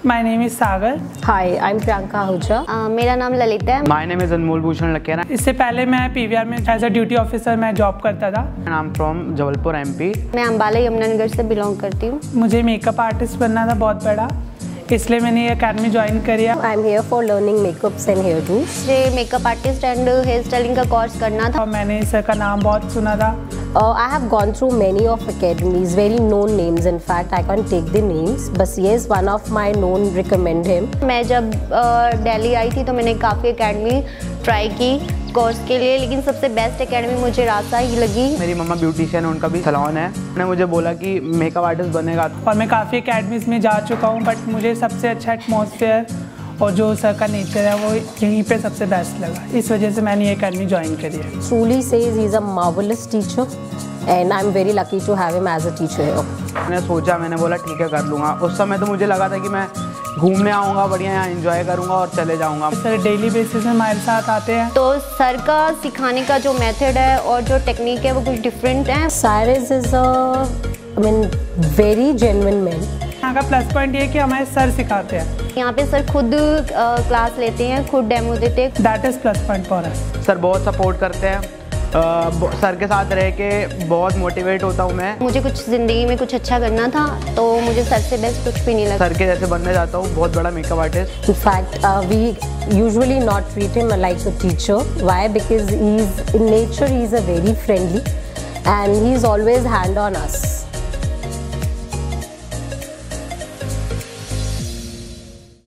My name is Sagar. Hi, I'm Priyanka Ahuja. मेरा नाम ललिता है. My name is अनमोल भूषण लकेरा. इससे पहले मैं PVR में एज अ ड्यूटी ऑफिसर मैं जॉब करता था. I'm from Jabalpur MP. मैं अम्बाला यमुनानगर से बिलोंग करती हूँ. मुझे मेकअप आर्टिस्ट बनना था बहुत बड़ा, इसलिए मैंने ये अकेडमी ज्वाइन करी. I'm here for learning makeups and hairdos. मुझे makeup artist and hair styling का कोर्स करना था. और मैंने सर का नाम बहुत सुना था. I have gone through many of academies, very known names. In fact, I can't take the names, but yes, one of my known recommend him. मैं जब दिल्ली आई थी तो मैंने काफ़ी अकेडमी ट्राई की कोर्स के लिए, लेकिन सबसे बेस्ट एकेडमी मुझे रासा ही लगी. मेरी मम्मा ब्यूटिशियन है, उनका भी सैलून है. उन्होंने मुझे बोला कि मेकअप आर्टिस्ट बनेगा. और मैं काफ़ी अकेडमीज में जा चुका हूँ, बट मुझे सबसे अच्छा एटमॉस्फेयर और जो सर का नेचर है वो यहीं पे सबसे बेस्ट लगा. इस वजह से मैंने ये अकेडमी ज्वाइन करी है. Truly says he's a marvelous teacher and I'm very lucky to have him as a teacher here. मैंने सोचा, मैंने बोला ठीक है कर लूँगा. उस समय तो मुझे लगा था कि मैं घूमने आऊँगा, बढ़िया यहाँ एंजॉय करूँगा और चले जाऊँगा. सर डेली बेसिस में हमारे साथ आते हैं. तो सर का सिखाने का जो मेथड है और जो टेक्निक है वो कुछ डिफरेंट है. Cyruss is very genuine man. यहाँ का प्लस पॉइंट ये है कि हमारे सर सिखाते हैं. यहाँ पे सर खुद क्लास लेते हैं, खुद डेमो देते हैं. That is plus point for us. Sir बहुत सपोर्ट करते हैं. सर के साथ रह के बहुत मोटिवेट होता हूँ मैं. मुझे कुछ ज़िंदगी में कुछ अच्छा करना था तो मुझे सर से बेस्ट कुछ भी नहीं लगा. सर के जैसे बनने जाता हूँ, बहुत बड़ा makeup artist. In fact, we usually not treat him like a teacher. Why? Because in nature he's a very friendly and he's always hand on us.